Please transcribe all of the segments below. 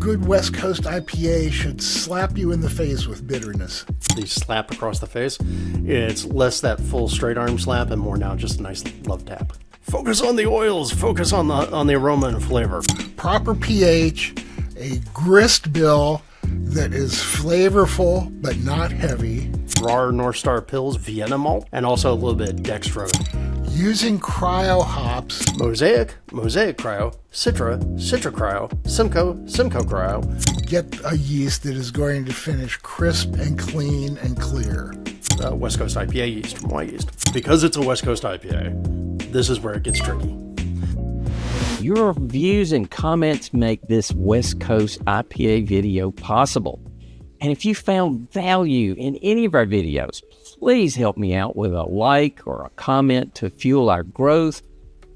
good West Coast IPA should slap you in the face with bitterness. The slap across the face. It's less that full straight arm slap and more now just a nice love tap. Focus on the oils. Focus on the aroma and flavor. Proper pH, a grist bill that is flavorful but not heavy. Raw North Star Pills, Vienna malt, and also a little bit of dextrose. Using cryo hops. Mosaic Cryo, Citra Cryo, Simcoe Cryo. Get a yeast that is going to finish crisp and clean and clear. West Coast IPA yeast from Yeast. Because it's a West Coast IPA, this is where it gets tricky. Your views and comments make this West Coast IPA video possible. And if you found value in any of our videos, please help me out with a like or a comment to fuel our growth,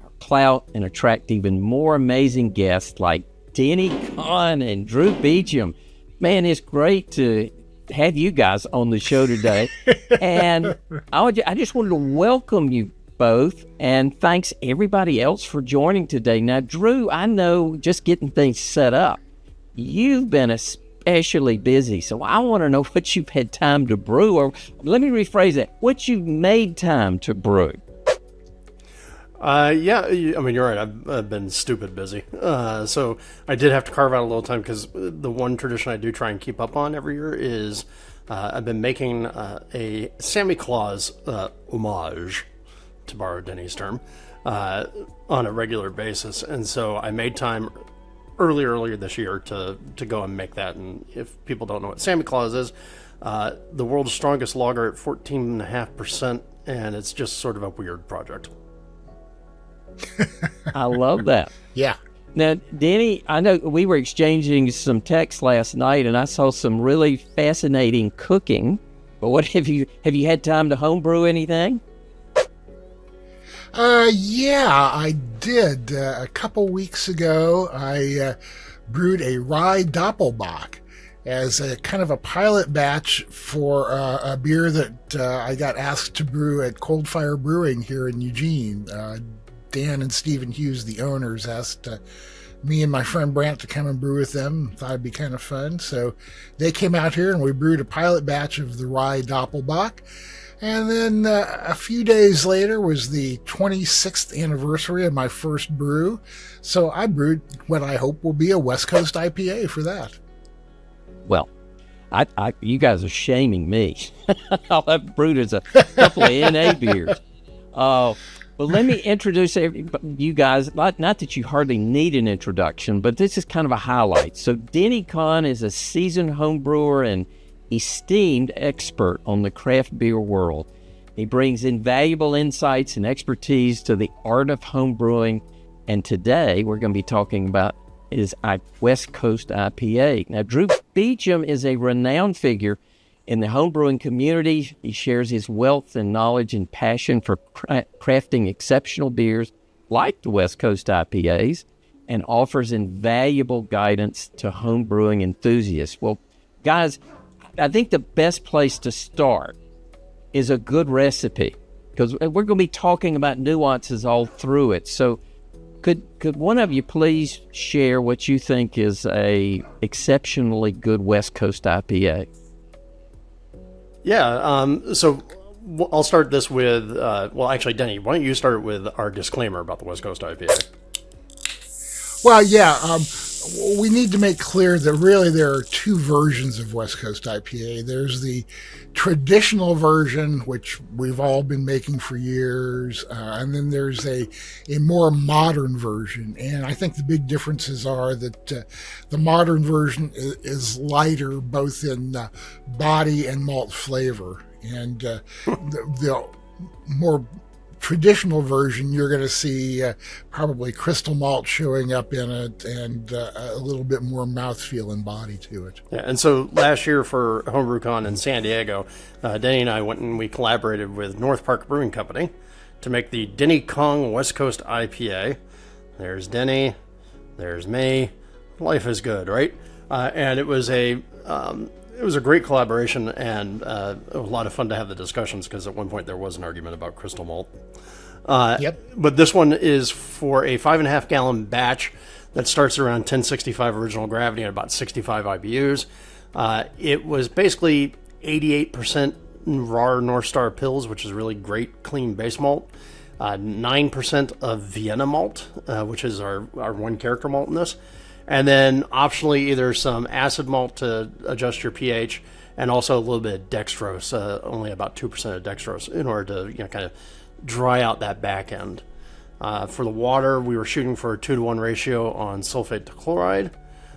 our clout, and attract even more amazing guests like Denny Kahn and Drew Beechum. Man, it's great to have you guys on the show today. And I just wanted to welcome you both, and thanks everybody else for joining today. Now, Drew, I know just getting things set up, you've been especially busy, so I want to know what you've had time to brew, or let me rephrase that, what you've made time to brew. Yeah, I mean, you're right. I've been stupid busy. So I did have to carve out a little time because the one tradition I do try and keep up on every year is I've been making a Santa Claus homage, to borrow Denny's term, on a regular basis. And so I made time earlier this year to go and make that. And if people don't know what Santa Claus is, the world's strongest lager at 14.5%, and it's just sort of a weird project. I love that. Yeah. Now, Denny, I know we were exchanging some texts last night, and I saw some really fascinating cooking. But what have you had time to homebrew anything? Yeah, I did. A couple weeks ago, I brewed a rye doppelbock as a kind of a pilot batch for a beer that I got asked to brew at Cold Fire Brewing here in Eugene. Dan and Stephen Hughes, the owners, asked me and my friend Brant to come and brew with them. Thought it'd be kind of fun. So they came out here and we brewed a pilot batch of the rye doppelbock. And then a few days later was the 26th anniversary of my first brew. So I brewed what I hope will be a West Coast IPA for that. Well, you guys are shaming me. All I've brewed is a couple of NA beers. Well, let me introduce you guys. Not that you hardly need an introduction, but this is kind of a highlight. So Denny Kahn is a seasoned home brewer and esteemed expert on the craft beer world. He brings invaluable insights and expertise to the art of home brewing, and today we're going to be talking about his West Coast IPA. Now, Drew Beechum is a renowned figure in the homebrewing community. He shares his wealth and knowledge and passion for crafting exceptional beers like the West Coast IPAs and offers invaluable guidance to homebrewing enthusiasts. Well, guys, I think the best place to start is a good recipe, because we're going to be talking about nuances all through it. So could one of you please share what you think is a exceptionally good West Coast IPA? Yeah, so I'll start this with, well, actually, Denny, why don't you start with our disclaimer about the West Coast IPA? Well, yeah, we need to make clear that really there are two versions of West Coast IPA. There's the traditional version, which we've all been making for years, and then there's a more modern version. And I think the big differences are that the modern version is lighter, both in body and malt flavor. And the more traditional version, you're going to see probably crystal malt showing up in it and a little bit more mouthfeel and body to it. Yeah, and so last year for HomebrewCon in San Diego, Denny and I went and we collaborated with North Park Brewing Company to make the Denny Kong West Coast IPA. There's Denny, there's me. Life is good, right? And it was a great collaboration and a lot of fun to have the discussions, because at one point there was an argument about crystal malt. Yep. But this one is for a 5.5 gallon batch that starts around 1065 original gravity and about 65 IBUs. It was basically 88% raw North Star pills, which is really great, clean base malt. 9% of Vienna malt, which is our one character malt in this. And then optionally either some acid malt to adjust your pH, and also a little bit of dextrose, only about 2% of dextrose, in order to kind of dry out that back end. For the water, we were shooting for a 2-to-1 ratio on sulfate to chloride.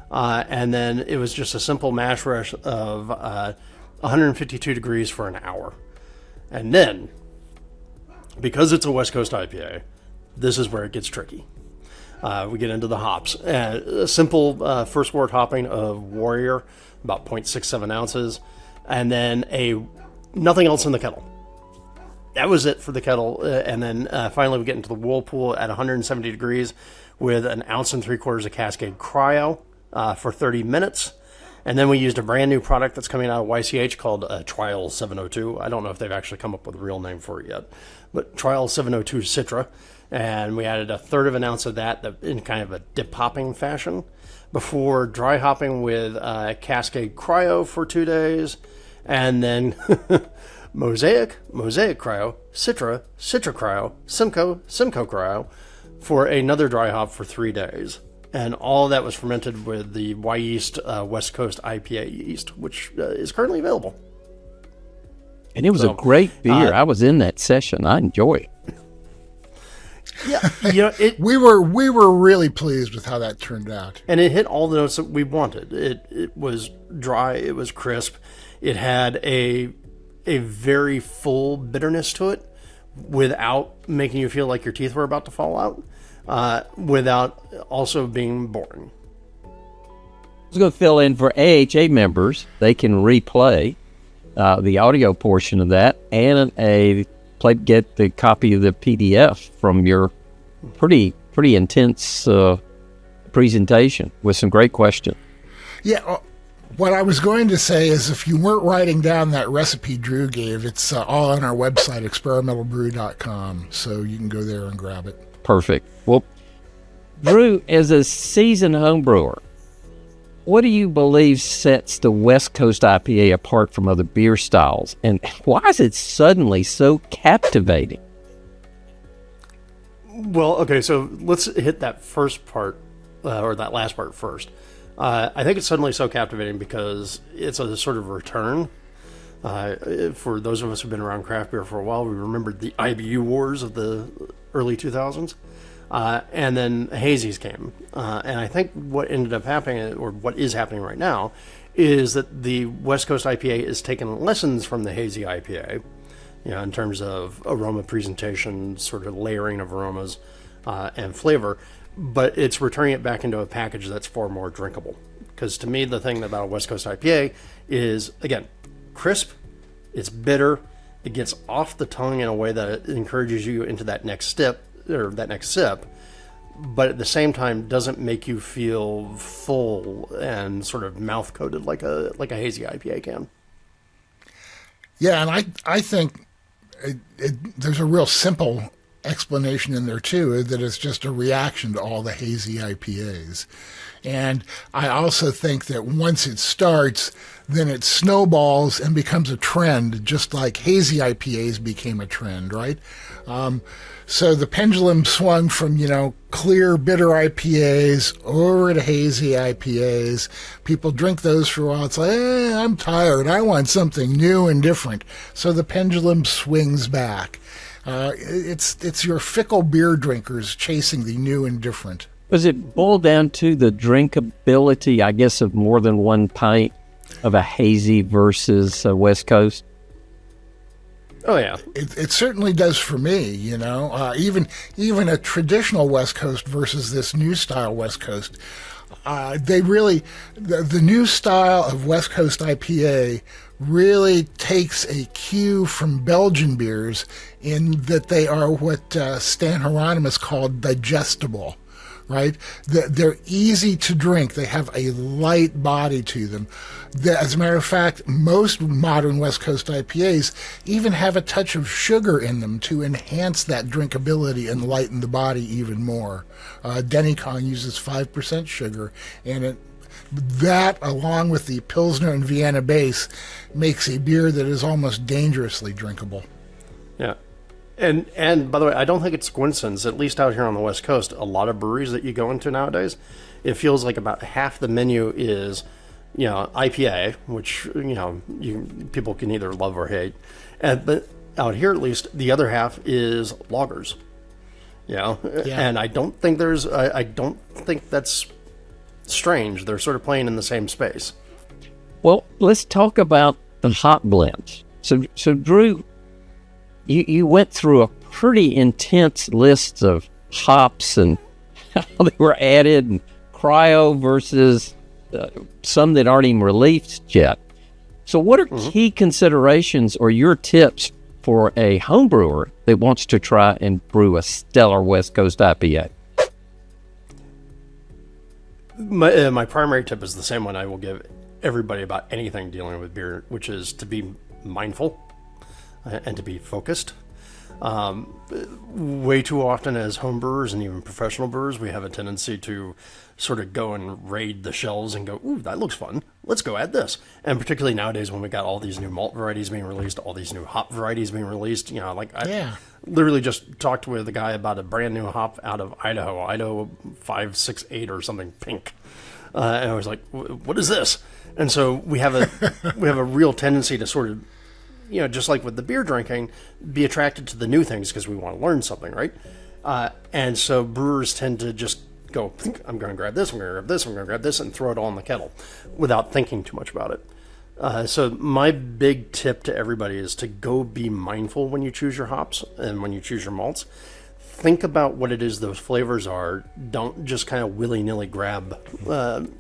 And then it was just a simple mash rush of 152 degrees for an hour. And then, because it's a West Coast IPA, this is where it gets tricky. We get into the hops. A simple first wort hopping of Warrior, about 0.67 ounces, and then nothing else in the kettle. That was it for the kettle. And then finally we get into the whirlpool at 170 degrees with an 1.75 ounces of Cascade Cryo for 30 minutes. And then we used a brand new product that's coming out of YCH called Trial 702. I don't know if they've actually come up with a real name for it yet, but Trial 702 Citra. And we added 1/3 of an ounce of that in kind of a dip hopping fashion before dry hopping with Cascade Cryo for 2 days. And then Mosaic Cryo, Citra Cryo, Simcoe Cryo for another dry hop for 3 days. And all of that was fermented with the Yeast West Coast IPA yeast, which is currently available. And it was a great beer. I was in that session. I enjoy it. Yeah, we were really pleased with how that turned out. And it hit all the notes that we wanted. It was dry, it was crisp. It had a very full bitterness to it without making you feel like your teeth were about to fall out, without also being boring. I was going to fill in for AHA members. They can replay the audio portion of that and get the copy of the PDF from your pretty intense presentation with some great questions. Yeah. What I was going to say is if you weren't writing down that recipe Drew gave, it's all on our website, experimentalbrew.com, so you can go there and grab it. Perfect. Well, Drew, as a seasoned home brewer, what do you believe sets the West Coast IPA apart from other beer styles, and why is it suddenly so captivating? Well, okay, so let's hit that first part, or that last part first. I think it's suddenly so captivating because it's a sort of return. For those of us who've been around craft beer for a while, we remembered the IBU wars of the early 2000s. And then hazies came. And I think what ended up happening, or what is happening right now, is that the West Coast IPA is taking lessons from the hazy IPA, in terms of aroma presentation, sort of layering of aromas and flavor, but it's returning it back into a package that's far more drinkable. Because to me, the thing about a West Coast IPA is, again, crisp, it's bitter, it gets off the tongue in a way that it encourages you into that next step, or that next sip, but at the same time doesn't make you feel full and sort of mouth coated like a hazy IPA can. Yeah, and I think there's a real simple explanation in there too, that it's just a reaction to all the hazy IPAs. And I also think that once it starts, then it snowballs and becomes a trend, just like hazy IPAs became a trend, right? So the pendulum swung from, clear, bitter IPAs over to hazy IPAs. People drink those for a while. It's like, I'm tired. I want something new and different. So the pendulum swings back. It's your fickle beer drinkers chasing the new and different. Does it boil down to the drinkability, I guess, of more than one pint of a hazy versus a West Coast? Oh, yeah. It certainly does for me, even a traditional West Coast versus this new style West Coast. The new style of West Coast IPA really takes a cue from Belgian beers in that they are what Stan Hieronymus called digestible, right? They're easy to drink. They have a light body to them. As a matter of fact, most modern West Coast IPAs even have a touch of sugar in them to enhance that drinkability and lighten the body even more. Denny uses 5% sugar, and that, along with the Pilsner and Vienna base, makes a beer that is almost dangerously drinkable. Yeah. And by the way, I don't think it's a coincidence, at least out here on the West Coast, a lot of breweries that you go into nowadays, it feels like about half the menu is, IPA, which, people can either love or hate. But out here, at least, the other half is lagers. Yeah. And I don't think I don't think that's strange. They're sort of playing in the same space. Well, let's talk about the hop blends. So Drew, you went through a pretty intense list of hops and how they were added, and Cryo versus some that aren't even released yet. So what are key considerations or your tips for a home brewer that wants to try and brew a stellar West Coast IPA? My primary tip is the same one I will give everybody about anything dealing with beer, which is to be mindful and to be focused. Way too often as home brewers and even professional brewers, we have a tendency to sort of go and raid the shelves and go, ooh, that looks fun. Let's go add this. And particularly nowadays when we got all these new malt varieties being released, all these new hop varieties being released, I literally just talked with a guy about a brand new hop out of Idaho 568 or something pink. And I was like, what is this? And so we have a real tendency to sort of, just like with the beer drinking, be attracted to the new things because we want to learn something, right? And so brewers tend to just go, I'm going to grab this, I'm going to grab this, I'm going to grab this, and throw it all in the kettle without thinking too much about it. So my big tip to everybody is to go be mindful when you choose your hops and when you choose your malts. Think about what it is those flavors are. Don't just kind of willy-nilly grab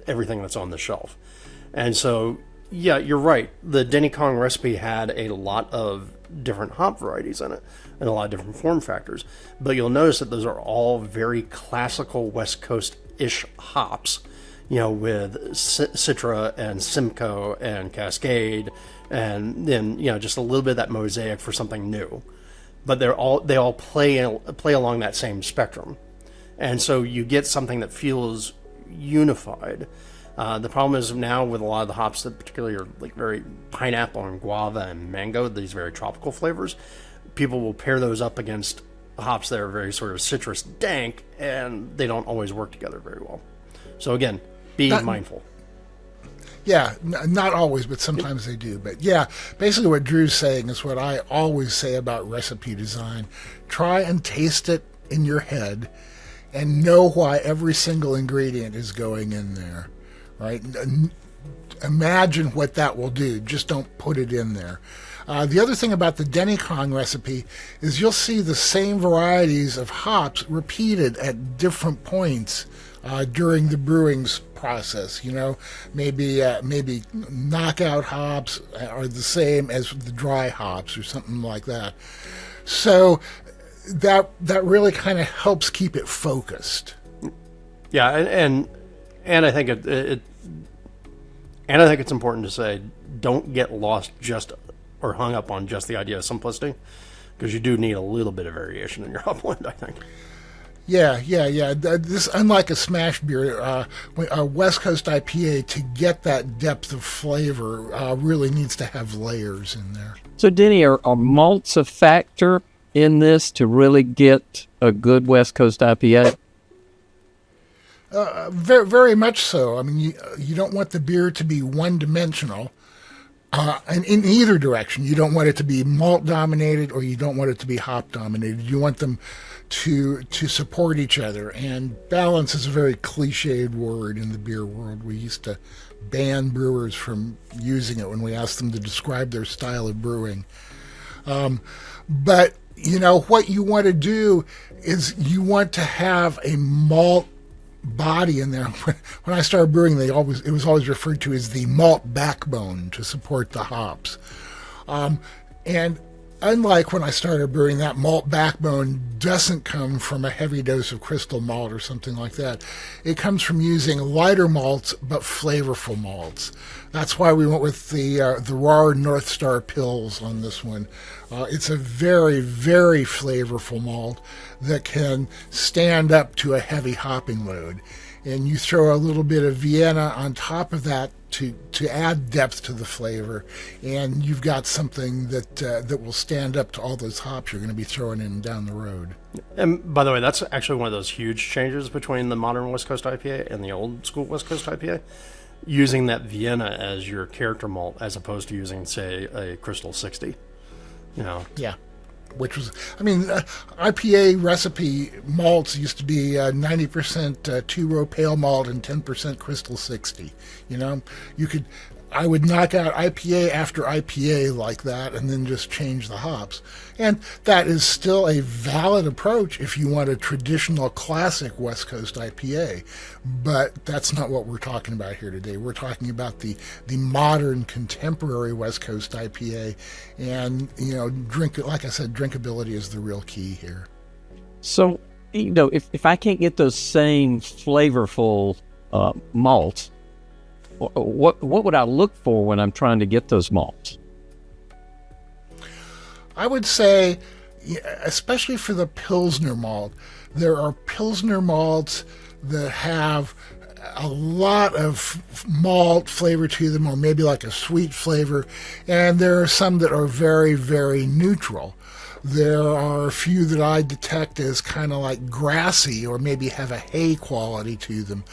everything that's on the shelf. And so, yeah, you're right. The Denny recipe had a lot of different hop varieties in it and a lot of different form factors. But you'll notice that those are all very classical West Coast-ish hops, with Citra and Simcoe and Cascade, and then, just a little bit of that mosaic for something new. But they all play along that same spectrum. And so you get something that feels unified. The problem is now with a lot of the hops that particularly are like very pineapple and guava and mango, these very tropical flavors, people will pair those up against hops that are very sort of citrus dank, and they don't always work together very well. So again, be mindful. Yeah, not always, but sometimes they do. But yeah, basically what Drew's saying is what I always say about recipe design. Try and taste it in your head and know why every single ingredient is going in there. Right? Imagine what that will do. Just don't put it in there. The other thing about the Denny recipe is you'll see the same varieties of hops repeated at different points during the brewing process. Maybe knockout hops are the same as the dry hops or something like that. So that really kind of helps keep it focused. Yeah, and I think I think it's important to say, don't get lost or hung up on just the idea of simplicity, because you do need a little bit of variation in your hop blend, I think. Yeah. This, unlike a smash beer, a West Coast IPA, to get that depth of flavor, really needs to have layers in there. So, Denny, are malts a factor in this to really get a good West Coast IPA? Very, very much so. I mean, you don't want the beer to be one-dimensional, and in either direction. You don't want it to be malt-dominated, or you don't want it to be hop-dominated. You want them to support each other. And balance is a very cliched word in the beer world. We used to ban brewers from using it when we asked them to describe their style of brewing. But what you want to do is you want to have a malt body in there. When I started brewing, it was always referred to as the malt backbone to support the hops. And unlike when I started brewing, that malt backbone doesn't come from a heavy dose of crystal malt or something like that. It comes from using lighter malts but flavorful malts. That's why we went with the raw North Star Pils on this one. It's a very, very flavorful malt that can stand up to a heavy hopping load. And you throw a little bit of Vienna on top of that to add depth to the flavor, and you've got something that will stand up to all those hops you're going to be throwing in down the road. And by the way, that's actually one of those huge changes between the modern West Coast IPA and the old school West Coast IPA. Using that Vienna as your character malt as opposed to using, say, a Crystal 60. Yeah. Which was, IPA recipe malts used to be 90% two-row pale malt and 10% Crystal 60. I would knock out IPA after IPA like that and then just change the hops. And that is still a valid approach if you want a traditional classic West Coast IPA. But that's not what we're talking about here today. We're talking about the modern contemporary West Coast IPA. And, like I said, drinkability is the real key here. So, if I can't get those same flavorful malts, what would I look for when I'm trying to get those malts? I would say, especially for the Pilsner malt, there are Pilsner malts that have a lot of malt flavor to them, or maybe like a sweet flavor, and there are some that are very, very neutral. There are a few that I detect as kind of like grassy or maybe have a hay quality to them.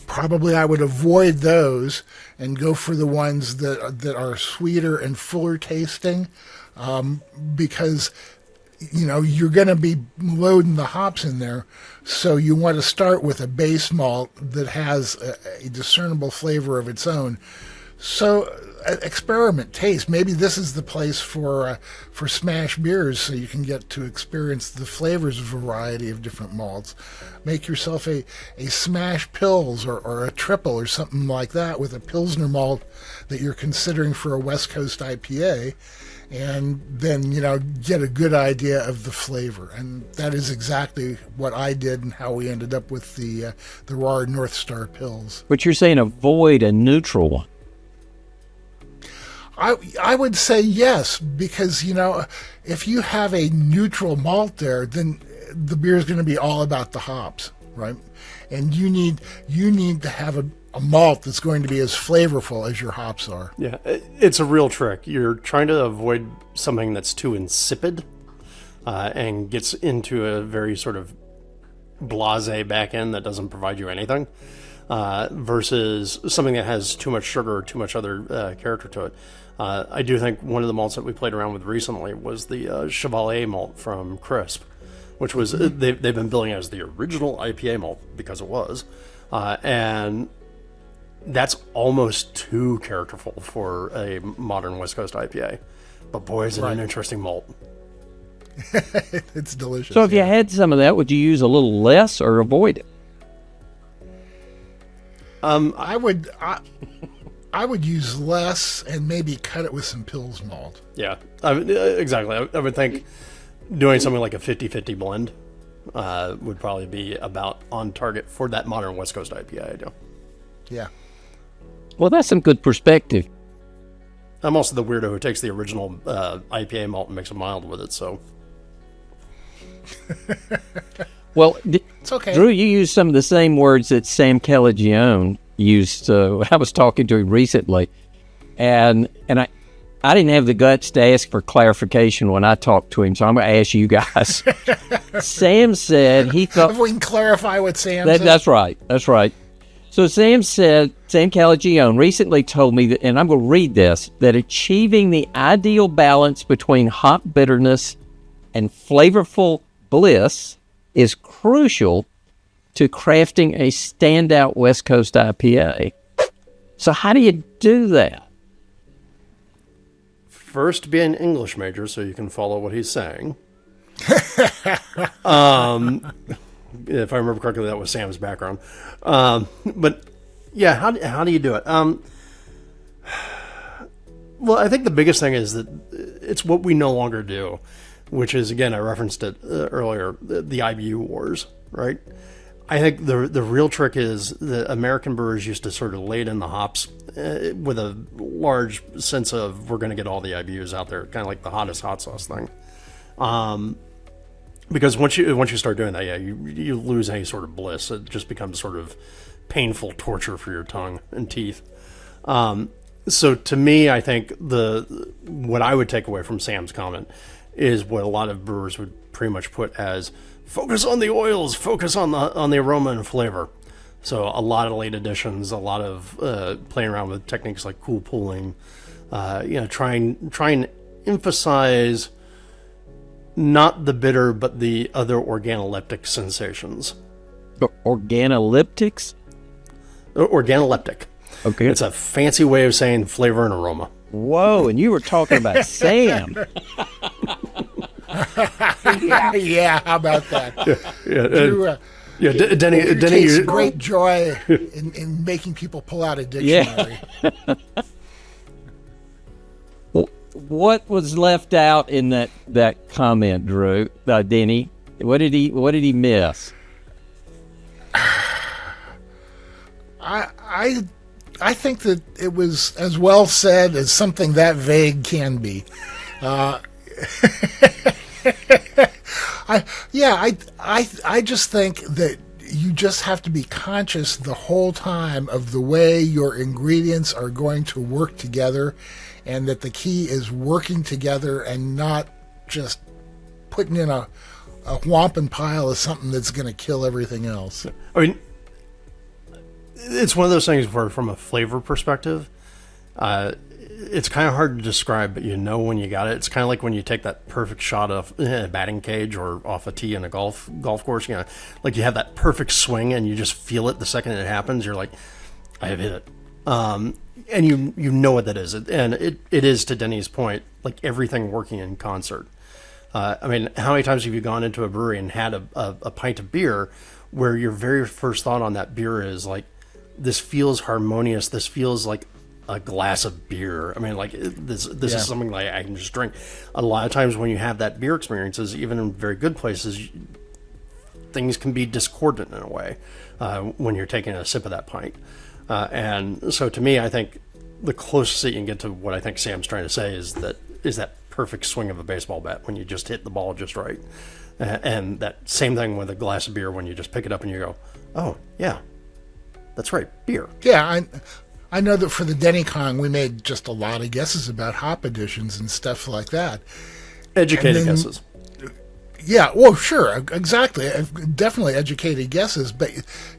Probably I would avoid those and go for the ones that are sweeter and fuller tasting, because you're going to be loading the hops in there. So you want to start with a base malt that has a discernible flavor of its own. So experiment, taste. Maybe this is the place for smash beers, so you can get to experience the flavors of a variety of different malts. Make yourself a smash Pils or a triple or something like that with a Pilsner malt that you're considering for a West Coast IPA, and then get a good idea of the flavor. And that is exactly what I did and how we ended up with the raw North Star Pils. But you're saying avoid a neutral one. I would say yes, because, if you have a neutral malt there, then the beer is going to be all about the hops, right? And you need to have a malt that's going to be as flavorful as your hops are. Yeah, it's a real trick. You're trying to avoid something that's too insipid and gets into a very sort of blasé back end that doesn't provide you anything, versus something that has too much sugar or too much other character to it. I do think one of the malts that we played around with recently was the Chevalier malt from Crisp, which was they've been billing it as the original IPA malt because it was, and that's almost too characterful for a modern West Coast IPA. But boy, is it an interesting malt. It's delicious. So if you had some of that, would you use a little less or avoid it? I would use less and maybe cut it with some Pils malt. Yeah, exactly. I would think doing something like a 50-50 blend would probably be about on target for that modern West Coast IPA I do. Yeah. Well, that's some good perspective. I'm also the weirdo who takes the original IPA malt and makes a mild with it, so... Well, it's okay. Drew, you used some of the same words that Sam Calagione used. I was talking to him recently, and I didn't have the guts to ask for clarification when I talked to him, so I'm going to ask you guys. Sam said he thought... If we can clarify what Sam said. That's right. That's right. So Sam Calagione recently told me, that, and I'm going to read this, that achieving the ideal balance between hop bitterness and flavorful bliss is crucial to crafting a standout West Coast IPA. So how do you do that? First, be an English major so you can follow what he's saying. If I remember correctly, that was Sam's background. But yeah, how do you do it? Well, I think the biggest thing is that it's what we no longer do, which is, again, I referenced it earlier, the IBU wars, right? I think the real trick is the American brewers used to sort of lay in the hops with a large sense of we're going to get all the IBUs out there, kind of like the hottest hot sauce thing. Because once you start doing that, yeah, you lose any sort of bliss. It just becomes sort of painful torture for your tongue and teeth. So to me, I think what I would take away from Sam's comment is what a lot of brewers would pretty much put as focus on the oils, focus on the aroma and flavor. So a lot of late additions, a lot of playing around with techniques like cool pooling. Try and emphasize not the bitter, but the other organoleptic sensations. Organoleptics? Organoleptic. Okay. It's a fancy way of saying flavor and aroma. Whoa, and you were talking about Sam. Yeah, how about that? Denny, You Denny, takes great joy in making people pull out a dictionary. What was left out in that comment, Drew? Denny, what did he miss? I think that it was as well said as something that vague can be. I just think that you just have to be conscious the whole time of the way your ingredients are going to work together, and that the key is working together and not just putting in a whomping pile of something that's going to kill everything else. I mean, it's one of those things where, from a flavor perspective, it's kind of hard to describe, but you know when you got it. It's kind of like when you take that perfect shot of a batting cage or off a tee in a golf course. Like you have that perfect swing and you just feel it the second it happens. You're like, I have hit it. And you know what that is. And it is, to Denny's point, like everything working in concert. I mean, how many times have you gone into a brewery and had a pint of beer where your very first thought on that beer is like, this feels harmonious. This feels like a glass of beer. I mean, like this is something like I can just drink. A lot of times when you have that beer experiences, even in very good places, things can be discordant in a way when you're taking a sip of that pint. And so to me, I think the closest that you can get to what I think Sam's trying to say is that perfect swing of a baseball bat when you just hit the ball just right. And that same thing with a glass of beer when you just pick it up and you go, oh, yeah, that's right, beer. Yeah, I know that for the Denny Con, we made just a lot of guesses about hop additions and stuff like that. Educated guesses. Yeah, well, sure, exactly. Definitely educated guesses, but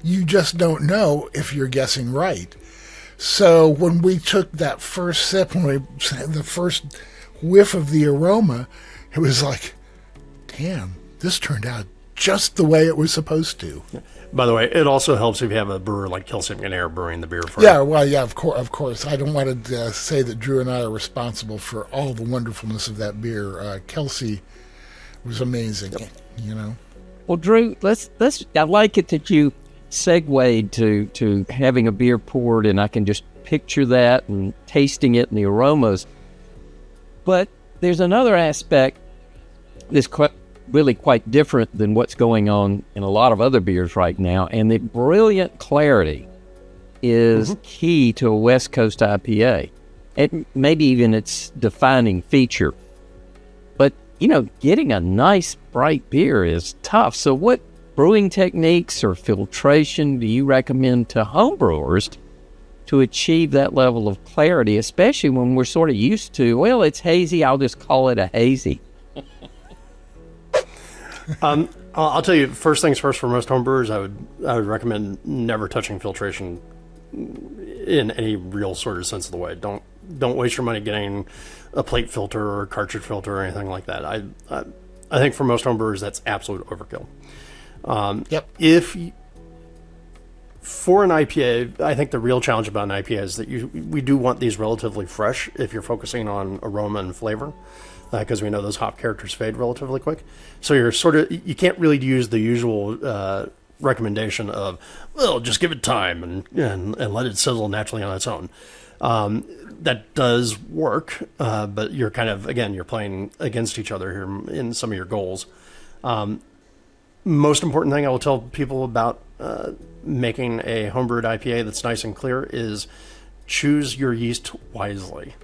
you just don't know if you're guessing right. So when we took that first sip, the first whiff of the aroma, it was like, damn, this turned out just the way it was supposed to. By the way, it also helps if you have a brewer like Kelsey McNair brewing the beer for you. Yeah, well, yeah, of course. I don't want to say that Drew and I are responsible for all the wonderfulness of that beer. Kelsey was amazing, you know. Well, Drew, let's. I like it that you segued to having a beer poured, and I can just picture that and tasting it and the aromas. But there's another aspect that's really quite different than what's going on in a lot of other beers right now, and the brilliant clarity is key to a West Coast IPA, and maybe even its defining feature. But, getting a nice, bright beer is tough. So what brewing techniques or filtration do you recommend to homebrewers to achieve that level of clarity, especially when we're sort of used to, well, it's hazy, I'll just call it a hazy? I'll tell you, first things first, for most homebrewers, I would recommend never touching filtration in any real sort of sense of the way. Don't waste your money getting a plate filter or a cartridge filter or anything like that. I think for most homebrewers, that's absolute overkill. For an IPA, I think the real challenge about an IPA is that we do want these relatively fresh if you're focusing on aroma and flavor, because we know those hop characters fade relatively quick. So you can't really use the usual recommendation of, well, just give it time and let it sizzle naturally on its own. That does work, but you're kind of, again, you're playing against each other here in some of your goals. Most important thing I will tell people about making a homebrewed IPA that's nice and clear is choose your yeast wisely.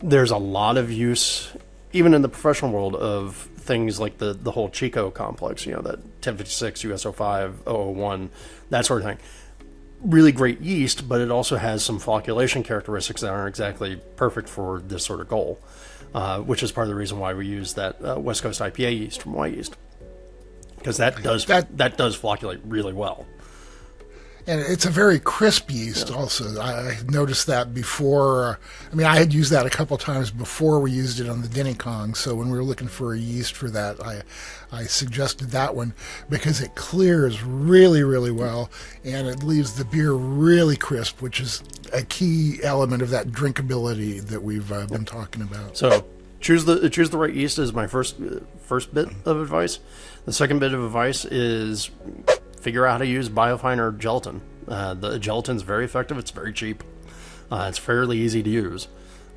There's a lot of use, even in the professional world, of things like the whole Chico complex, that 1056, US05, 001, that sort of thing. Really great yeast, but it also has some flocculation characteristics that aren't exactly perfect for this sort of goal, which is part of the reason why we use that West Coast IPA yeast from Yeast, because that does flocculate really well. And it's a very crisp yeast also. I noticed that before. I had used that a couple times before we used it on the Denny Kong. So when we were looking for a yeast for that, I suggested that one because it clears really, really well, and it leaves the beer really crisp, which is a key element of that drinkability that we've been talking about. So choose the right yeast is my first bit of advice. The second bit of advice is figure out how to use Biofine or Gelatin. The Gelatin's very effective. It's very cheap. It's fairly easy to use.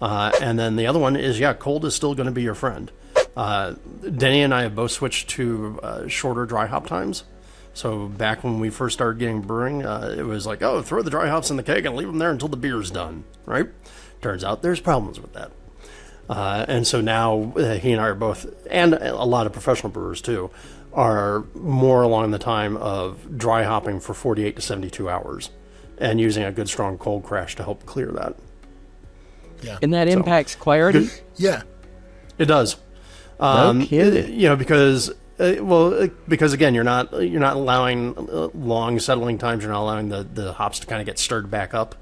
And then the other one is, cold is still going to be your friend. Denny and I have both switched to shorter dry hop times. So back when we first started getting brewing, it was like, throw the dry hops in the keg and leave them there until the beer's done, right? Turns out there's problems with that. And so now he and I are both, and a lot of professional brewers too, are more along the time of dry hopping for 48 to 72 hours and using a good strong cold crash to help clear that. Yeah. And that impacts clarity? Yeah. It does. No kidding. Because again, you're not allowing long settling times. You're not allowing the hops to kind of get stirred back up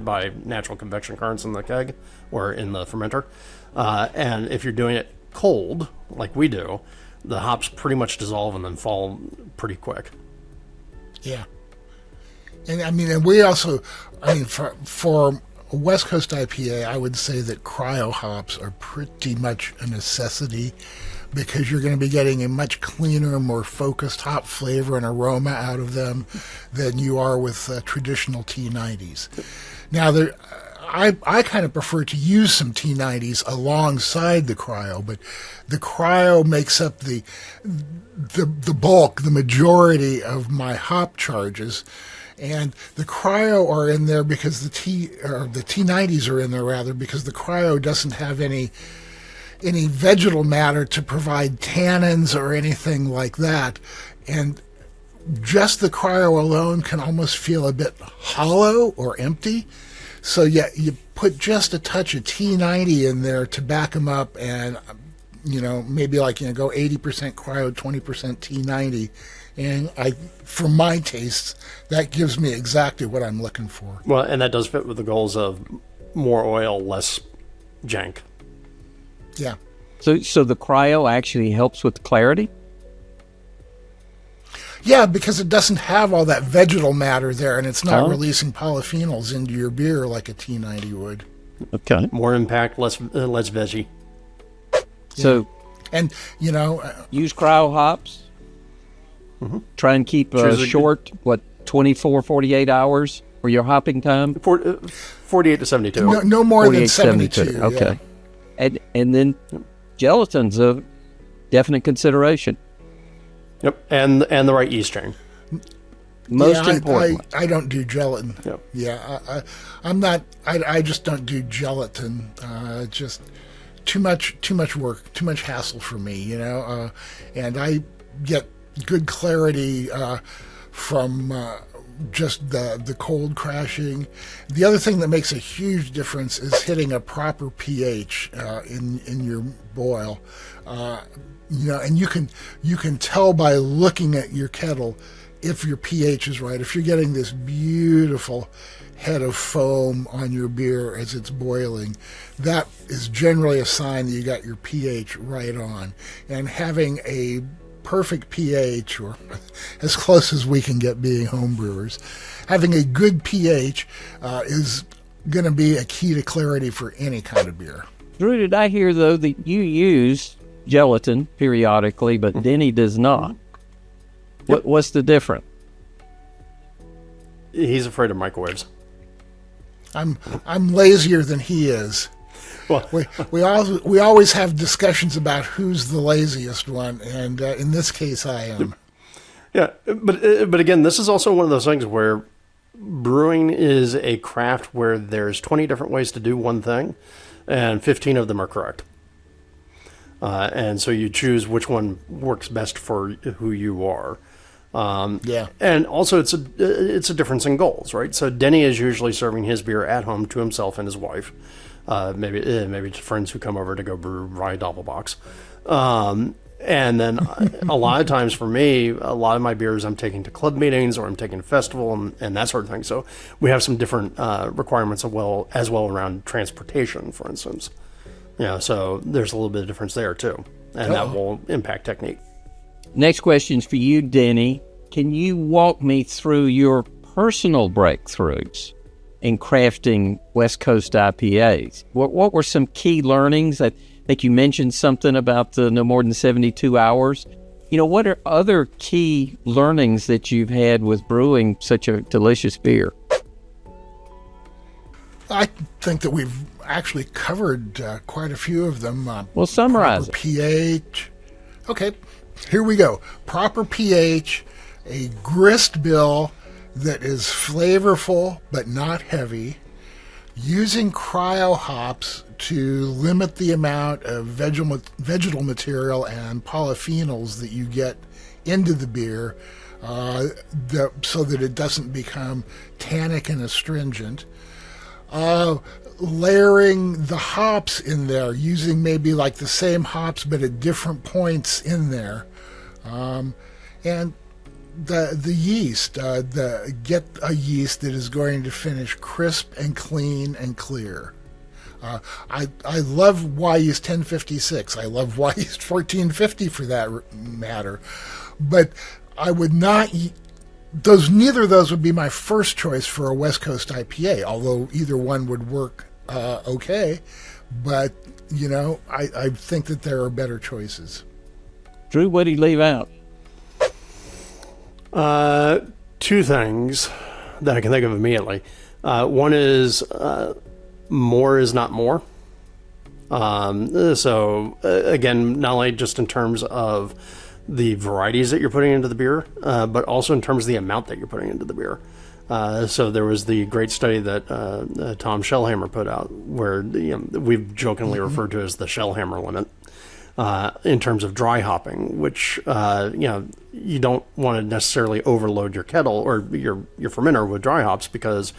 by natural convection currents in the keg or in the fermenter. And if you're doing it cold, like we do, the hops pretty much dissolve and then fall pretty quick. Yeah. And we also, for a West Coast IPA, I would say that cryo hops are pretty much a necessity because you're going to be getting a much cleaner, more focused hop flavor and aroma out of them than you are with traditional T90s. Now, I kind of prefer to use some T90s alongside the cryo, but the cryo makes up the bulk, the majority of my hop charges, and the cryo are in there because the T90s are in there rather because the cryo doesn't have any vegetal matter to provide tannins or anything like that, and just the cryo alone can almost feel a bit hollow or empty. So you put just a touch of T90 in there to back them up, and maybe go 80% cryo, 20% T90, and for my tastes, that gives me exactly what I'm looking for. Well, and that does fit with the goals of more oil, less jank. Yeah. So the cryo actually helps with clarity? Yeah, because it doesn't have all that vegetal matter there, and it's not releasing polyphenols into your beer like a T90 would. Okay. More impact, less veggie. So, and use cryo hops. Mm-hmm. Try and keep short, 24, 48 hours for your hopping time? 48 to 72. No more than 72. Okay. Yeah. And then gelatin's a definite consideration. Yep, and the right yeast strain. Most important. I don't do gelatin. Yep. Yeah, I'm not. I just don't do gelatin. Just too much work, too much hassle for me. And I get good clarity from just the cold crashing. The other thing that makes a huge difference is hitting a proper pH in your boil. And you can tell by looking at your kettle if your pH is right. If you're getting this beautiful head of foam on your beer as it's boiling, that is generally a sign that you got your pH right on. And having a perfect pH, or as close as we can get being home brewers, having a good pH is going to be a key to clarity for any kind of beer. Drew, did I hear, though, that you use gelatin periodically, but Denny does not? What's the difference? He's afraid of microwaves. I'm lazier than he is. Well, We always have discussions about who's the laziest one, and in this case, I am. yeah, but again, this is also one of those things where brewing is a craft where there's 20 different ways to do one thing, and 15 of them are correct. And so you choose which one works best for who you are. Yeah. And also it's a difference in goals, right? So Denny is usually serving his beer at home to himself and his wife, maybe to friends who come over to go brew rye doppelbocks. And then a lot of times for me, a lot of my beers I'm taking to club meetings or I'm taking to festival and that sort of thing. So we have some different requirements as well around transportation, for instance. So there's a little bit of difference there too, and that will impact technique. Next question's for you, Denny. Can you walk me through your personal breakthroughs in crafting West Coast IPAs? What were some key learnings? I think you mentioned something about the no more than 72 hours. What are other key learnings that you've had with brewing such a delicious beer? I think that we've actually covered quite a few of them. Well, summarize proper pH. Okay, here we go. Proper pH, a grist bill that is flavorful but not heavy, using cryo hops to limit the amount of vegetal material and polyphenols that you get into the beer, so that it doesn't become tannic and astringent. Layering the hops in there, using maybe like the same hops but at different points in there, and the yeast, get a yeast that is going to finish crisp and clean and clear. I love Yeast 1056. I love Yeast 1450 for that matter, but I would not. Neither of those would be my first choice for a West Coast IPA, although either one would work okay. But, I think that there are better choices. Drew, what did he leave out? Two things that I can think of immediately. One is more is not more. So, again, not only just in terms of the varieties that you're putting into the beer, but also in terms of the amount that you're putting into the beer. So there was the great study that Tom Shellhammer put out, where we've jokingly referred to as the Shellhammer limit, in terms of dry hopping, which you don't want to necessarily overload your kettle or your fermenter with dry hops, because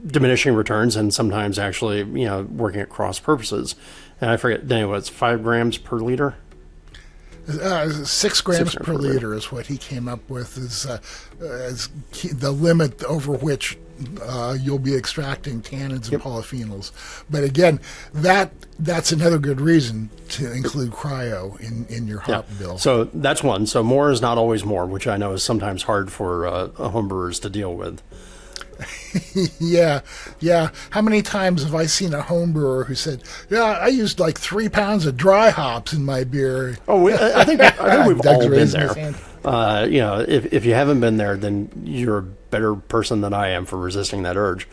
diminishing returns and sometimes actually working at cross purposes. And I forget, Denny, what's 5 grams per liter? 6 grams per liter is what he came up with as the limit over which you'll be extracting tannins and polyphenols. But again, that's another good reason to include cryo in your hop bill. So that's one. So more is not always more, which I know is sometimes hard for homebrewers to deal with. Yeah. How many times have I seen a home brewer who said, "Yeah, I used like 3 pounds of dry hops in my beer"? Oh, I think we've all been there. If you haven't been there, then you're a better person than I am for resisting that urge.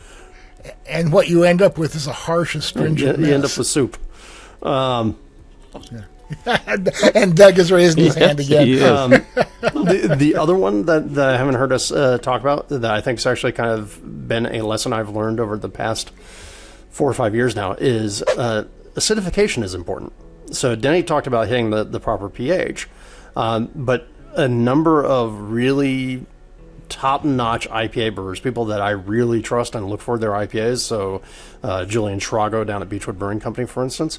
And what you end up with is a harsh, astringent mess. You end up with soup. And Doug has raised his hand again. The other one that I haven't heard us talk about, that I think has actually kind of been a lesson I've learned over the past 4 or 5 years now, is acidification is important. So Denny talked about hitting the proper pH, but a number of really top-notch IPA brewers, people that I really trust and look for their IPAs, so Julian Schrago down at Beechwood Brewing Company, for instance,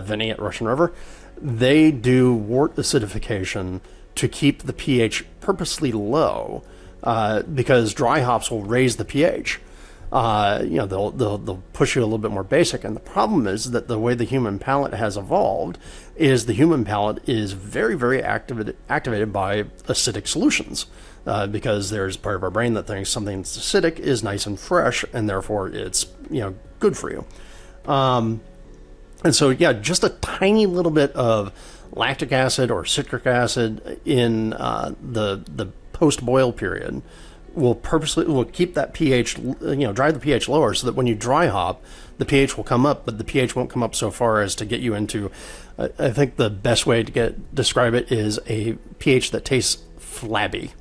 Vinny at Russian River, they do wort acidification to keep the pH purposely low, because dry hops will raise the pH. They'll push you a little bit more basic, and the problem is that the way the human palate has evolved is the human palate is very, very activated by acidic solutions, because there's part of our brain that thinks something that's acidic is nice and fresh, and therefore it's good for you. And so, just a tiny little bit of lactic acid or citric acid in the post-boil period will keep that pH, drive the pH lower, so that when you dry hop, the pH will come up, but the pH won't come up so far as to get you into, I think the best way to describe it is a pH that tastes flabby.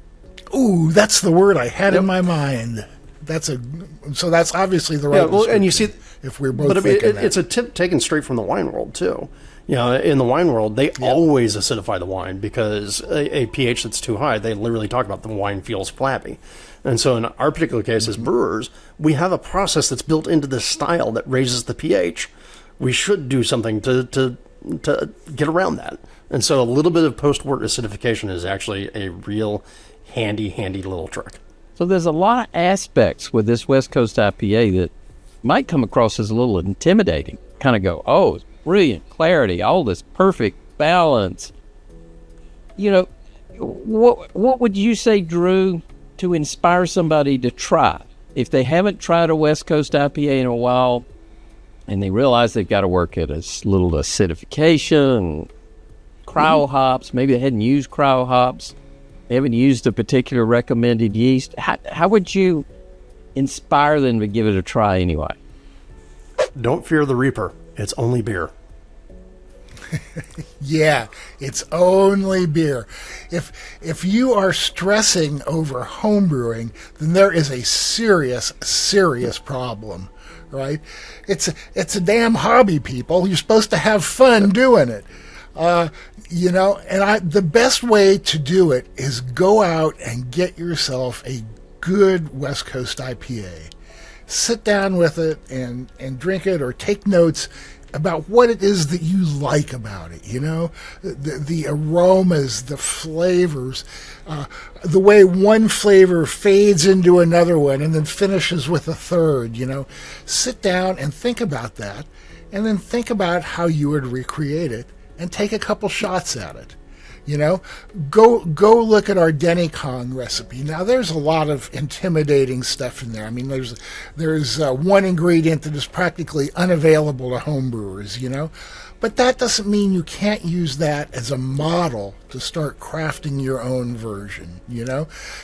Ooh, that's the word I had in my mind. So that's obviously the right. Well, and you see, if we're both thinking that. It's a tip taken straight from the wine world too. In the wine world, they always acidify the wine because a pH that's too high, they literally talk about the wine feels flabby. And so in our particular case as brewers, we have a process that's built into this style that raises the pH. We should do something to get around that. And so a little bit of post-wort acidification is actually a real handy little trick. So there's a lot of aspects with this West Coast IPA that might come across as a little intimidating. Kind of go, oh, it's brilliant clarity, all this perfect balance. What would you say, Drew, to inspire somebody to try? If they haven't tried a West Coast IPA in a while and they realize they've got to work at a little acidification, cryo hops, maybe they hadn't used cryo hops, they haven't used a particular recommended yeast, how would you inspire them to give it a try anyway? Don't fear the Reaper. It's only beer. Yeah, it's only beer. If you are stressing over home brewing, then there is a serious problem, right? It's a damn hobby, people. You're supposed to have fun doing it. The best way to do it is go out and get yourself a good West Coast IPA. Sit down with it and drink it, or take notes about what it is that you like about it, the aromas, the flavors, the way one flavor fades into another one and then finishes with a third, Sit down and think about that, and then think about how you would recreate it and take a couple shots at it. Go look at our Denny recipe. Now, there's a lot of intimidating stuff in there. I mean, there's one ingredient that is practically unavailable to home brewers, But that doesn't mean you can't use that as a model to start crafting your own version,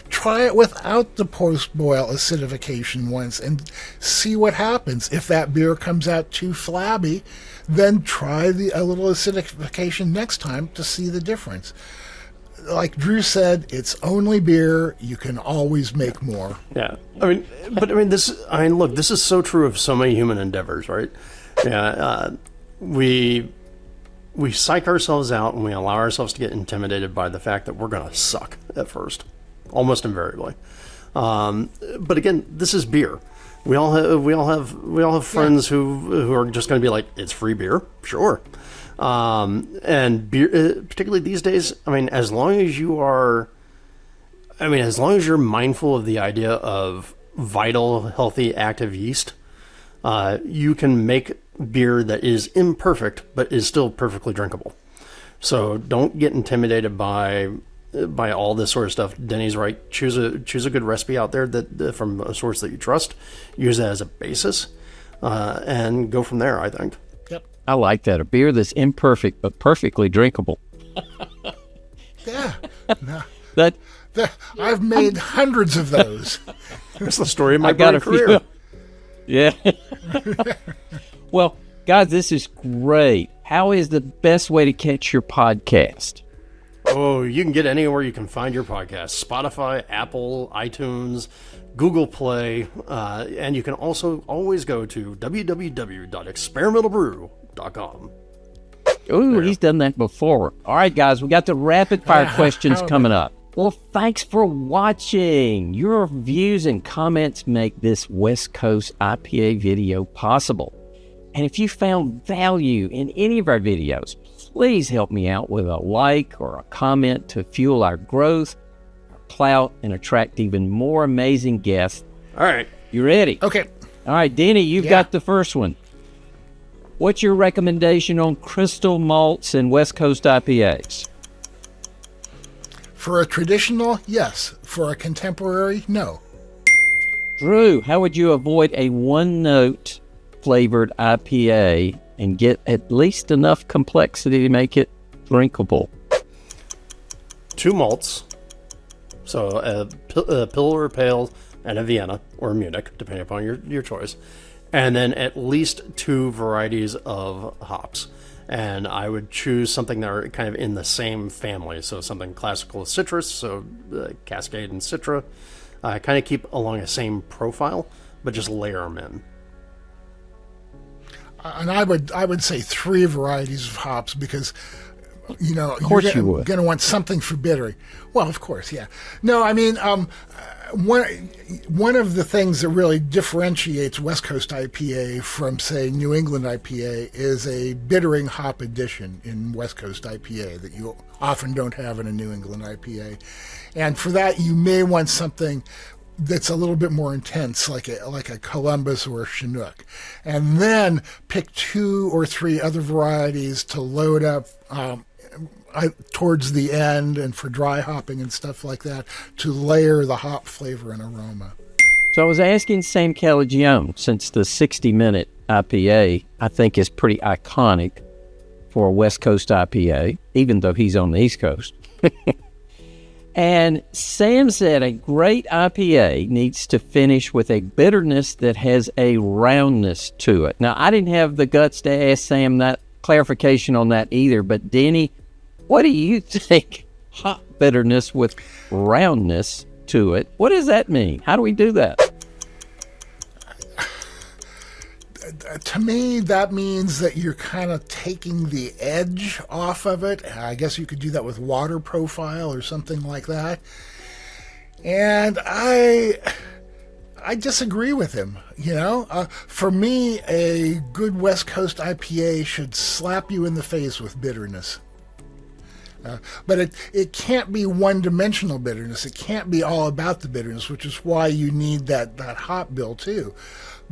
Try it without the post-boil acidification once and see what happens. If that beer comes out too flabby, then try a little acidification next time to see the difference. Like Drew said, it's only beer. You can always make more. Yeah. This is so true of so many human endeavors, right? Yeah. We psych ourselves out and we allow ourselves to get intimidated by the fact that we're going to suck at first, almost invariably. But again, this is beer. We all have friends who are just going to be like, it's free beer, sure. And beer, particularly these days, as long as you're mindful of the idea of vital, healthy, active yeast, you can make beer that is imperfect but is still perfectly drinkable. So don't get intimidated by all this sort of stuff. Denny's right. Choose a good recipe out there that from a source that you trust. Use that as a basis, and go from there, I think. Yep. I like that. A beer that's imperfect but perfectly drinkable. Yeah. No. I've made hundreds of those. That's the story of my brewing career. Yeah. Well, guys, this is great. How is the best way to catch your podcast? Oh, you can get anywhere you can find your podcast. Spotify, Apple, iTunes, Google Play, and you can also always go to www.experimentalbrew.com. Ooh, he's done that before. All right, guys, we got the rapid fire questions coming up. Well, thanks for watching. Your views and comments make this West Coast IPA video possible. And if you found value in any of our videos, please help me out with a like or a comment to fuel our growth, our clout, and attract even more amazing guests. All right. You ready? Okay. All right, Denny, you've got the first one. What's your recommendation on crystal malts and West Coast IPAs? For a traditional, yes. For a contemporary, no. Drew, how would you avoid a one-note flavored IPA and get at least enough complexity to make it drinkable? 2 malts, so a Pilsner Pale and a Vienna or a Munich, depending upon your choice, and then at least 2 varieties of hops. And I would choose something that are kind of in the same family, so something classical citrus, so Cascade and Citra. Kind of keep along the same profile, but just layer them in. And I would say 3 varieties of hops because, you know, you're going to want something for bittering. Well, of course, yeah. No, I mean, one of the things that really differentiates West Coast IPA from, say, New England IPA is a bittering hop addition in West Coast IPA that you often don't have in a New England IPA. And for that, you may want something that's a little bit more intense, like a Columbus or a Chinook, and then pick 2 or 3 other varieties to load up towards the end and for dry hopping and stuff like that to layer the hop flavor and aroma. So I was asking Sam Calagione, since the 60-minute IPA, I think, is pretty iconic for a West Coast IPA, even though he's on the East Coast. And Sam said a great IPA needs to finish with a bitterness that has a roundness to it. Now, I didn't have the guts to ask Sam that clarification on that either, but Denny, what do you think hop bitterness with roundness to it, what does that mean? How do we do that? To me, that means that you're kind of taking the edge off of it. I guess you could do that with water profile or something like that. And I disagree with him. You know, for me, a good West Coast IPA should slap you in the face with bitterness. But it can't be one-dimensional bitterness. It can't be all about the bitterness, which is why you need that hop bill too.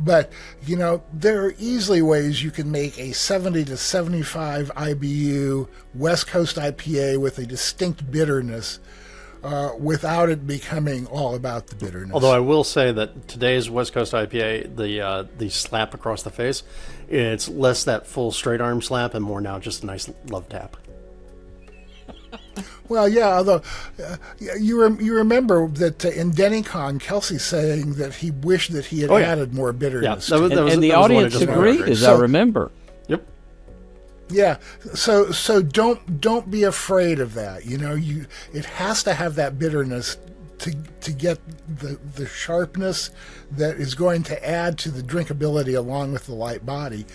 But, you know, there are easily ways you can make a 70 to 75 IBU West Coast IPA with a distinct bitterness without it becoming all about the bitterness. Although I will say that today's West Coast IPA, the slap across the face, it's less that full straight arm slap and more now just a nice love tap. Well, yeah, although you remember that in DennyCon, Kelsey saying that he wished that he had added more bitterness. Yeah, and the audience agreed, as I remember. Yep. Yeah, so don't be afraid of that. You know, it has to have that bitterness to get the sharpness that is going to add to the drinkability along with the light body.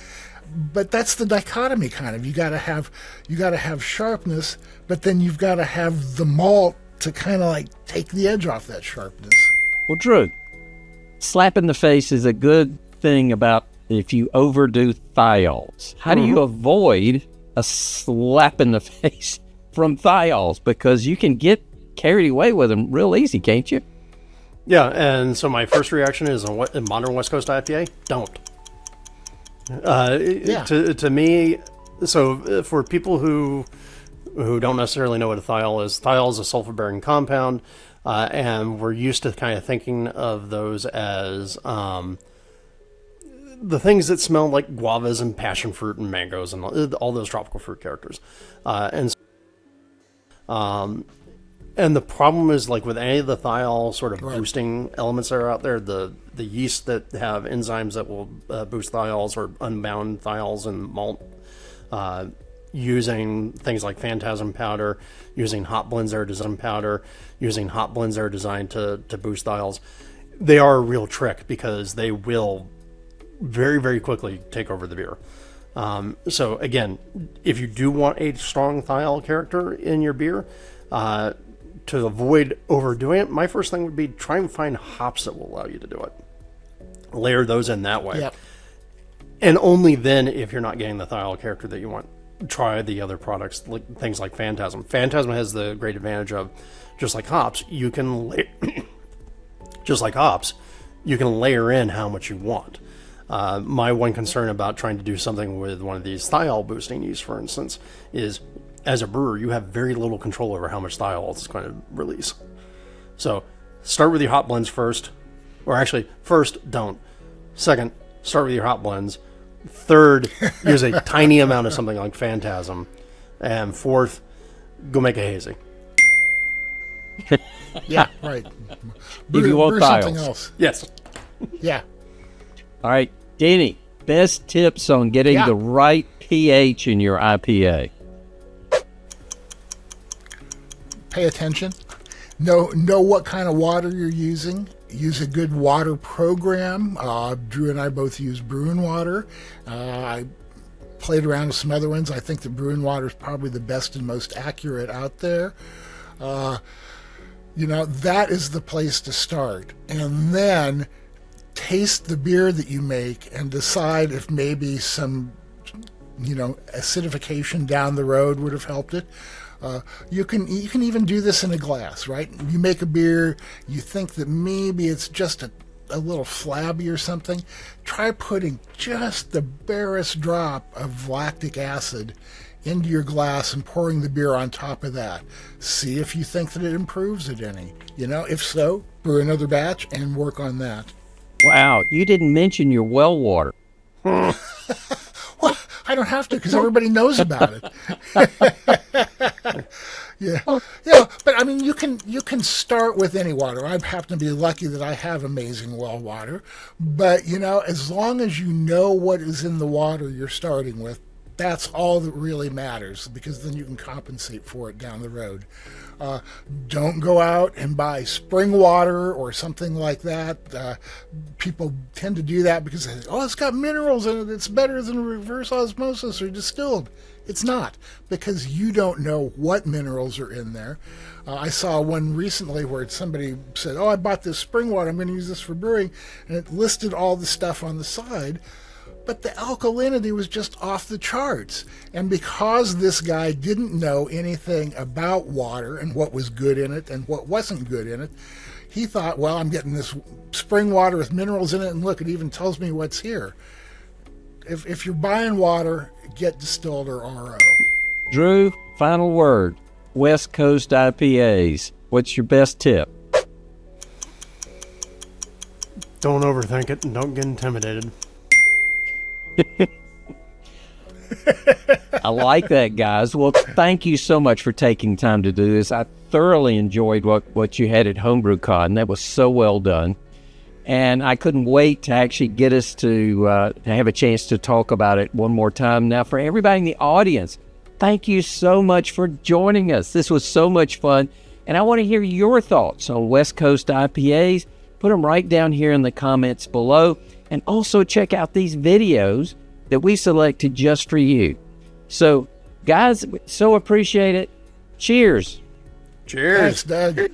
But that's the dichotomy kind of. You got to have sharpness, but then you've got to have the malt to kind of like take the edge off that sharpness. Well, Drew, slap in the face is a good thing about if you overdo thiols. How do you avoid a slap in the face from thiols? Because you can get carried away with them real easy, can't you? Yeah, and so my first reaction is in modern West Coast IPA, don't. To me, so for people who don't necessarily know what a thiol is a sulfur-bearing compound, and we're used to kind of thinking of those as the things that smell like guavas and passion fruit and mangoes and all those tropical fruit characters, and the problem is, like with any of the thiol sort of boosting elements that are out there, the yeast that have enzymes that will boost thiols or unbound thiols in malt, using things like phantasm powder, using hop blends that are designed to boost thiols, they are a real trick because they will very, very quickly take over the beer. So again, if you do want a strong thiol character in your beer, to avoid overdoing it, my first thing would be try and find hops that will allow you to do it. Layer those in that way. Yep. And only then, if you're not getting the thiol character that you want, try the other products, like things like Phantasm. Phantasm has the great advantage of, just like hops, you can layer in how much you want. My one concern about trying to do something with one of these thiol boosting yeast, for instance, is as a brewer, you have very little control over how much thiol it's going to release. So start with your hop blends first, or actually, first, don't. Second, start with your hop blends. Third, use a tiny amount of something like Phantasm. And fourth, go make a hazy. Yeah, right. If you want brew something Thiols. else. Yes. Yeah. All right, Denny, best tips on getting Yeah. the right pH in your IPA. Pay attention. Know what kind of water you're using. Use a good water program. Drew and I both use Brewing Water. I played around with some other ones. I think the Brewing Water is probably the best and most accurate out there. That is the place to start. And then taste the beer that you make and decide if maybe some, acidification down the road would have helped it. You can even do this in a glass, right? You make a beer, you think that maybe it's just a little flabby or something. Try putting just the barest drop of lactic acid into your glass and pouring the beer on top of that. See if you think that it improves it any. If so, brew another batch and work on that. Wow, you didn't mention your well water. Well, I don't have to because everybody knows about it. Yeah, but I mean, you can start with any water. I happen to be lucky that I have amazing well water, but as long as you know what is in the water you're starting with, that's all that really matters, because then you can compensate for it down the road. Don't go out and buy spring water or something like that. People tend to do that because they say, it's got minerals in it, it's better than reverse osmosis or distilled. It's not, because you don't know what minerals are in there. I saw one recently where somebody said, I bought this spring water, I'm going to use this for brewing, and it listed all the stuff on the side, but the alkalinity was just off the charts. And because this guy didn't know anything about water and what was good in it and what wasn't good in it, he thought, I'm getting this spring water with minerals in it, and look, it even tells me what's here. If you're buying water, get distilled or RO. Drew, final word. West Coast IPAs. What's your best tip? Don't overthink it and don't get intimidated. I like that, guys. Well, thank you so much for taking time to do this. I thoroughly enjoyed what you had at HomebrewCon. That was so well done. And I couldn't wait to actually get us to have a chance to talk about it one more time. Now, for everybody in the audience, thank you so much for joining us. This was so much fun. And I want to hear your thoughts on West Coast IPAs. Put them right down here in the comments below. And also check out these videos that we selected just for you. So, guys, so appreciate it. Cheers. Cheers. Thanks, Doug.